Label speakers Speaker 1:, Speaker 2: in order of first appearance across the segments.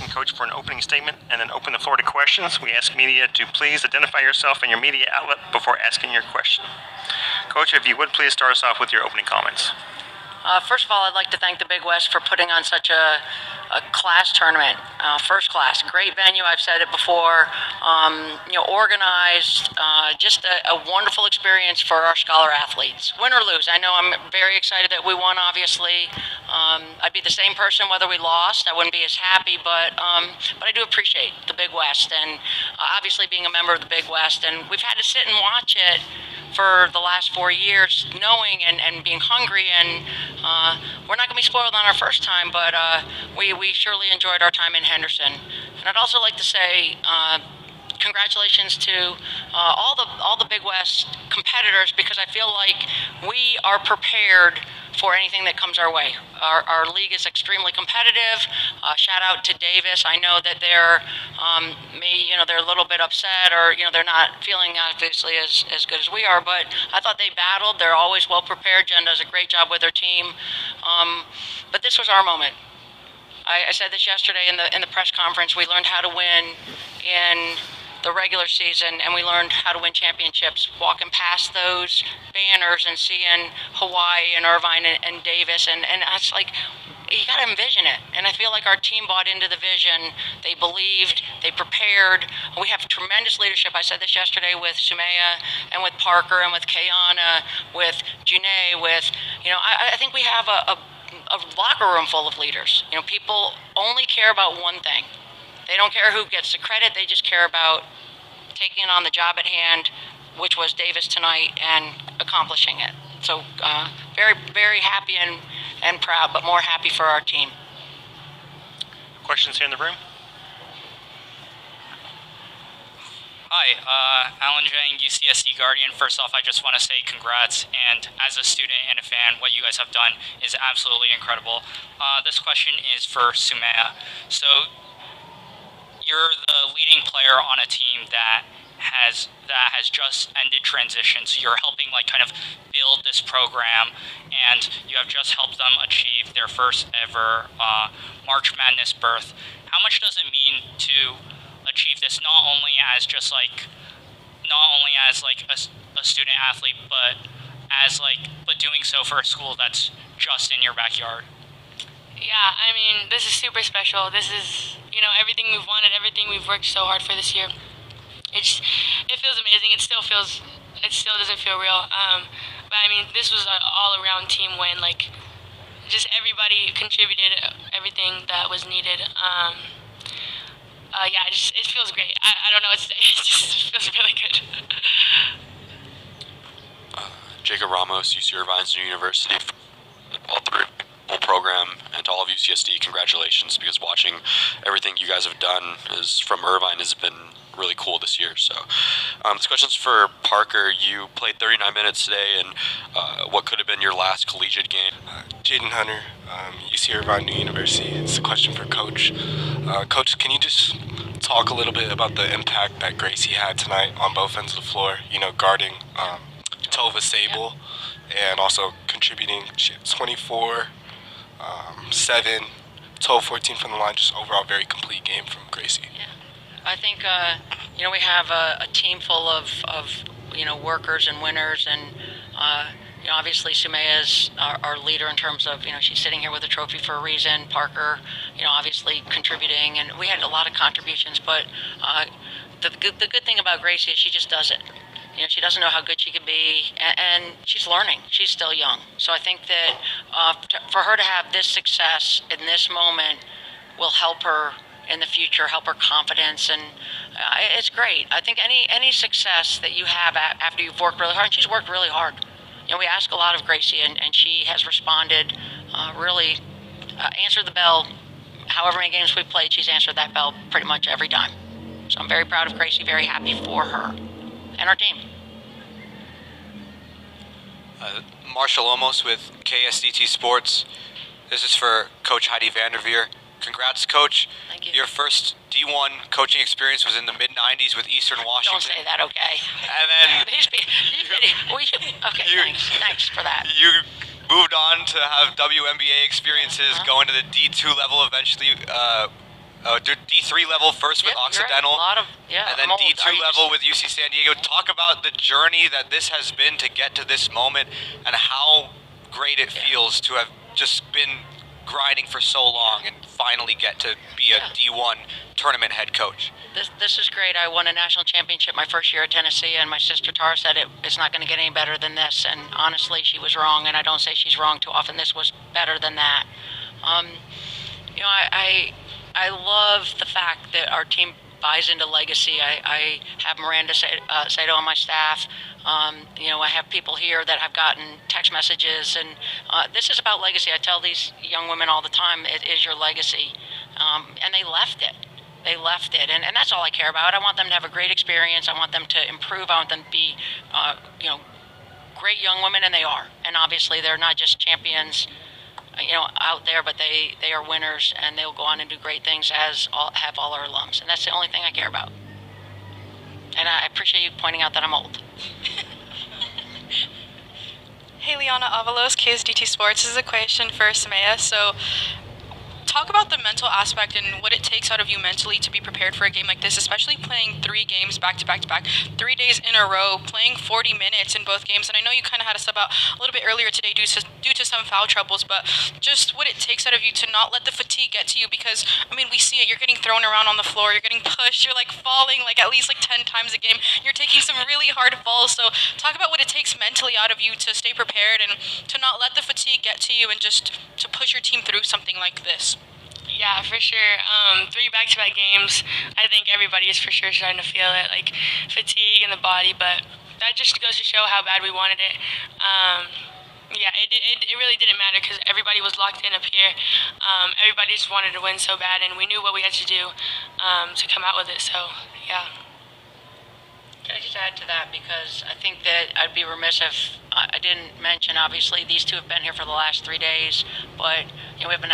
Speaker 1: asking Coach for an opening statement and then open the floor to questions. We ask media to please identify yourself and your media outlet before asking your question. Coach, if you would please start us off with your opening comments.
Speaker 2: First of all, I'd like to thank the Big West for putting on such a class tournament. First class, great venue. I've said it before. Organized, just a wonderful experience for our scholar athletes. Win or lose, I know I'm very excited that we won. Obviously, I'd be the same person whether we lost. I wouldn't be as happy, but I do appreciate the Big West and obviously being a member of the Big West. And we've had to sit and watch it for the last 4 years, knowing and being hungry, and we're not going to be spoiled on our first time, but we surely enjoyed our time in Henderson. And I'd also like to say congratulations to all the Big West competitors, because I feel like we are prepared for anything that comes our way. Our league is extremely competitive. Shout out to Davis. I know that they're they're a little bit upset, or they're not feeling obviously as good as we are, but I thought they battled. They're always well prepared. Jen does a great job with her team. But this was our moment. I said this yesterday in the press conference. We learned how to win in the regular season, and we learned how to win championships walking past those banners and seeing Hawaii and Irvine and Davis, and it's like, you got to envision it. And I feel like our team bought into the vision. They believed, they prepared. We have tremendous leadership. I said this yesterday with Sumaya and with Parker and with Kayana, with Janae, with, I think we have a locker room full of leaders. People only care about one thing. They don't care who gets the credit. They just care about taking on the job at hand, which was Davis tonight, and accomplishing it. So very, very happy and proud, but more happy for our team.
Speaker 1: Questions here in the room?
Speaker 3: Hi, Alan Jang, UCSD Guardian. First off, I just want to say congrats, and as a student and a fan, what you guys have done is absolutely incredible. This question is for Sumaya. So, you're the leading player on a team that has just ended transition. So you're helping kind of build this program, and you have just helped them achieve their first ever March Madness berth. How much does it mean to achieve this, not only as a student athlete, but doing so for a school that's just in your backyard?
Speaker 4: Yeah, I mean, this is super special. This is, everything we've wanted, everything we've worked so hard for this year. It feels amazing. It still doesn't feel real. But I mean, this was an all-around team win. Just everybody contributed everything that was needed. It feels great. I don't know what to say. It just feels really good.
Speaker 5: Jacob Ramos, UC Irvine's New University. All three program, and to all of UCSD, congratulations, because watching everything you guys have done from Irvine has been really cool this year. So this question's for Parker. You played 39 minutes today, and what could have been your last collegiate game?
Speaker 6: Jaden Hunter, UC Irvine New University. It's a question for Coach. Coach, can you just talk a little bit about the impact that Gracie had tonight on both ends of the floor, guarding Tova Sable, and also contributing 24, 7, 12, 14 from the line, just overall very complete game from Gracie.
Speaker 2: Yeah. I think, we have a team full of workers and winners, and, obviously Sumaya's our leader in terms of, she's sitting here with a trophy for a reason. Parker, obviously contributing, and we had a lot of contributions, but the good thing about Gracie is she just does it. She doesn't know how good she could be, and she's learning. She's still young. So I think that for her to have this success in this moment will help her in the future, help her confidence, and it's great. I think any success that you have after you've worked really hard, and she's worked really hard. We ask a lot of Gracie, and she has responded, really answered the bell. However many games we've played, she's answered that bell pretty much every time. So I'm very proud of Gracie, very happy for her and our team.
Speaker 7: Marshall Olmos with KSDT Sports. This is for Coach Heidi Vanderveer. Congrats, Coach.
Speaker 2: Thank you.
Speaker 7: Your first D1 coaching experience was in the mid-90s with Eastern Washington.
Speaker 2: Don't say that, okay?
Speaker 7: And then...
Speaker 2: Thanks for that.
Speaker 7: You moved on to have WNBA experiences, going to the D2 level eventually D3 level first with
Speaker 2: Yep, you're right.
Speaker 7: Occidental.
Speaker 2: A lot of, yeah.
Speaker 7: And then
Speaker 2: I'm old.
Speaker 7: D2
Speaker 2: Are you
Speaker 7: level
Speaker 2: just-
Speaker 7: with UC San Diego. Talk about the journey that this has been to get to this moment and how great it feels to have just been grinding for so long and finally get to be a D1 tournament head coach.
Speaker 2: This is great. I won a national championship my first year at Tennessee, and my sister Tara said it's not going to get any better than this. And honestly, she was wrong, and I don't say she's wrong too often. This was better than that. You know, I love the fact that our team buys into legacy. I have Miranda Sato on my staff. You know, I have people here that have gotten text messages, and this is about legacy. I tell these young women all the time, it is your legacy. And they left it. They left it, and that's all I care about. I want them to have a great experience. I want them to improve. I want them to be, you know, great young women, and they are. And obviously, they're not just champions, you know, out there, but they are winners, and they'll go on and do great things, as have all our alums. And that's the only thing I care about. And I appreciate you pointing out that I'm old.
Speaker 8: Hey, Liana Avalos, KSDT Sports. This is a question for Samaya. So, talk about the mental aspect and what it takes out of you mentally to be prepared for a game like this, especially playing 3 games back to back to back, 3 days in a row, playing 40 minutes in both games. And I know you kind of had to sub out a little bit earlier today due to some foul troubles, but just what it takes out of you to not let the fatigue get to you, because, I mean, we see it. You're getting thrown around on the floor. You're getting pushed. You're, like, falling, like, at least, like, 10 times a game. You're taking some really hard falls. So talk about what it takes mentally out of you to stay prepared and to not let the fatigue get to you and just to push your team through something like this.
Speaker 4: Yeah, for sure. 3 back-to-back games. I think everybody is for sure starting to feel it, like fatigue in the body. But that just goes to show how bad we wanted it. Yeah, it really didn't matter because everybody was locked in up here. Everybody just wanted to win so bad, and we knew what we had to do to come out with it. So, yeah.
Speaker 2: Can I just add to that, because I think that I'd be remiss if I didn't mention, obviously, these two have been here for the last 3 days, but you know, we have an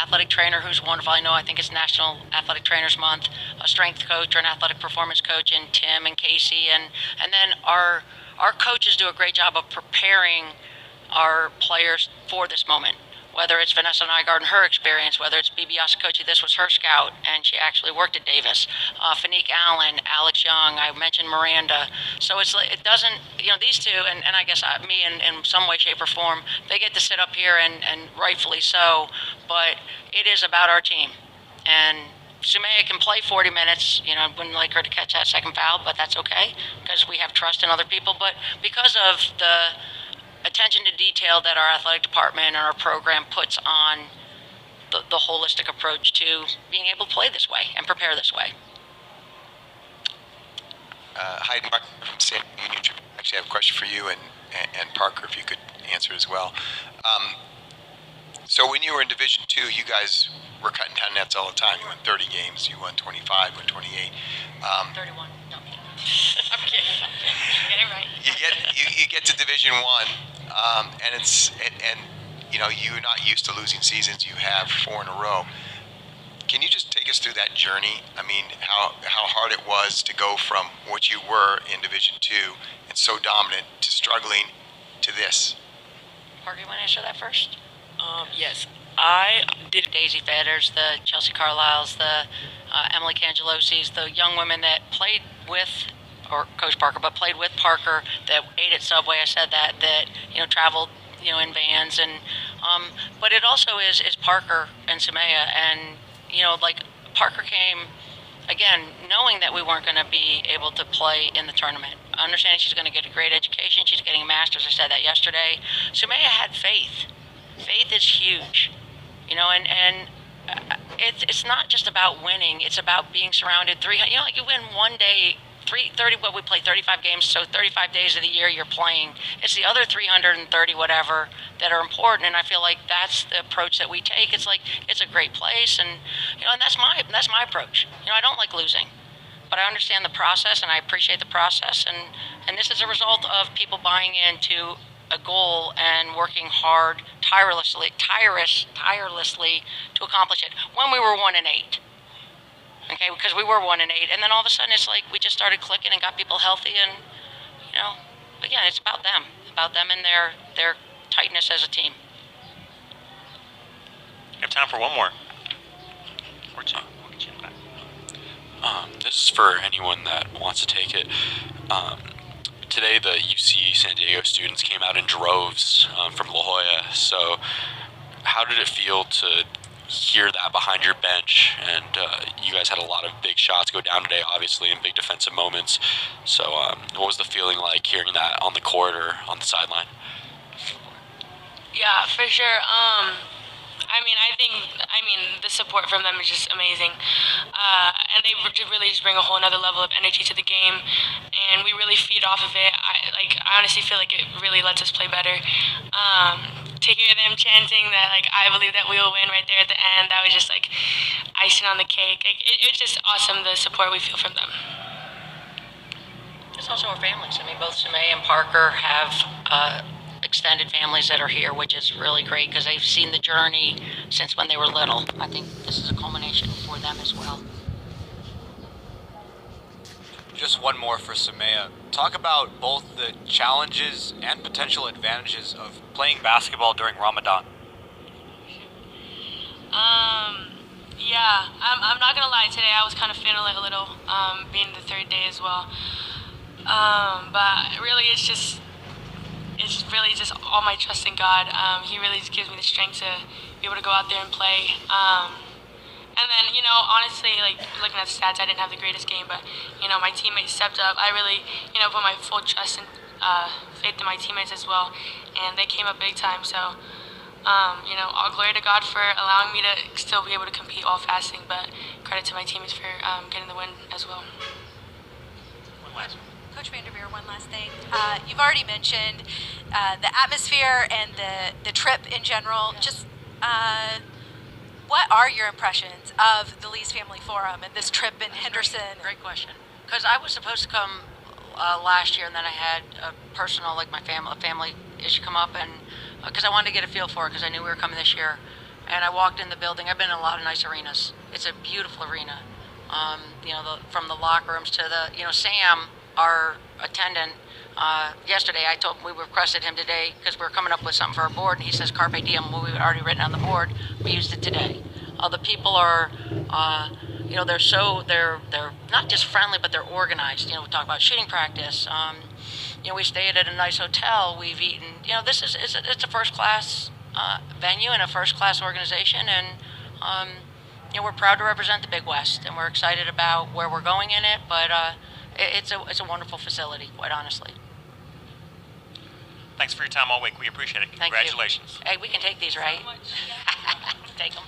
Speaker 2: athletic trainer who's wonderful. I think it's National Athletic Trainers Month, a strength coach or an athletic performance coach in Tim and Casey, and then our coaches do a great job of preparing our players for this moment. Whether it's Vanessa Nygaard and her experience, whether it's Bibi Asakochi, this was her scout, and she actually worked at Davis. Fanique Allen, Alex Young, I mentioned Miranda. So it's like, it doesn't, you know, these two, and I guess me in some way, shape, or form, they get to sit up here, and rightfully so, but it is about our team. And Sumaya can play 40 minutes, you know, I wouldn't like her to catch that second foul, but that's okay, because we have trust in other people. But because of the attention to detail that our athletic department and our program puts on the holistic approach to being able to play this way and prepare this way.
Speaker 9: Hi, Mark from San Diego. Actually, I have a question for you and Parker, if you could answer as well. So when you were in Division II, you guys were cutting down nets all the time. You won 30 games, you won 25, won 28.
Speaker 2: 31. No. I'm kidding. Get it right.
Speaker 9: You get to Division I, and you know, you're not used to losing seasons. You have 4 in a row. Can you just take us through that journey? I mean, how hard it was to go from what you were in Division II and so dominant to struggling to this?
Speaker 2: Parker, you want to answer that first?
Speaker 10: Yes. I did.
Speaker 2: Daisy Fedders, the Chelsea Carlisles, the Emily Cangelosi's, the young women that played with, or Coach Parker, but played with Parker, that ate at Subway. I said that you know, traveled, you know, in vans, and but it also is Parker and Sumaya, and you know, like Parker came again knowing that we weren't going to be able to play in the tournament, understanding she's going to get a great education, she's getting a master's. I said that yesterday. Sumaya had faith. Faith is huge, you know, and it's not just about winning. It's about being surrounded. You know, like you win one day, 30. What we play 35 games, so 35 days of the year you're playing. It's the other 330 whatever that are important, and I feel like that's the approach that we take. It's like it's a great place, and you know, and that's my approach. You know, I don't like losing, but I understand the process and I appreciate the process, and this is a result of people buying into a goal and working hard, tirelessly to accomplish it. When we were 1-8, okay, because we were 1-8, and then all of a sudden it's like we just started clicking and got people healthy, and you know, again, it's about them and their tightness as a team.
Speaker 1: We have time for one more or two.
Speaker 5: This is for anyone that wants to take it. Today, the UC San Diego students came out in droves from La Jolla. So, how did it feel to hear that behind your bench? And you guys had a lot of big shots go down today, obviously, in big defensive moments. So, what was the feeling like hearing that on the court or on the sideline?
Speaker 4: Yeah, for sure. I mean, the support from them is just amazing. And they really just bring a whole nother level of energy to the game, and we really feed off of it. I honestly feel like it really lets us play better. To hear them chanting that, like, I believe that we will win right there at the end, that was just like icing on the cake. It's just awesome, the support we feel from them.
Speaker 2: It's also our families. I mean, both Samay and Parker have extended families that are here, which is really great because they've seen the journey since when they were little. I think this is a culmination for them as well.
Speaker 7: Just one more for Samaya. Talk about both the challenges and potential advantages of playing basketball during Ramadan.
Speaker 4: Yeah, I'm not gonna lie, today I was kind of feeling it a little, being the third day as well. But really it's really just all my trust in God. He really just gives me the strength to be able to go out there and play. And then, honestly, like, looking at the stats, I didn't have the greatest game, but, my teammates stepped up. I really, put my full trust and faith in my teammates as well, and they came up big time. So, all glory to God for allowing me to still be able to compete while fasting, but credit to my teammates for getting the win as well.
Speaker 11: Coach Vanderveer, one last thing. You've already mentioned the atmosphere and the trip in general. Just what are your impressions of the Lee's Family Forum and this trip in Henderson?
Speaker 2: Great question. Because I was supposed to come last year, and then I had a personal, like my family issue come up, and because I wanted to get a feel for it, because I knew we were coming this year. And I walked in the building. I've been in a lot of nice arenas. It's a beautiful arena. From the locker rooms to the, Sam, our attendant, yesterday we requested him today because we were coming up with something for our board, and he says Carpe Diem. Well, we had already written on the board. We used it today. The people are, they're not just friendly, but they're organized. We talk about shooting practice. We stayed at a nice hotel. We've eaten. It's a first class venue and a first class organization, and we're proud to represent the Big West, and we're excited about where we're going in it. But it's a wonderful facility, quite honestly.
Speaker 1: Thanks for your time all week. We appreciate it.
Speaker 2: Thank you.
Speaker 1: Congratulations.
Speaker 2: Hey, we can take these, right? Take them.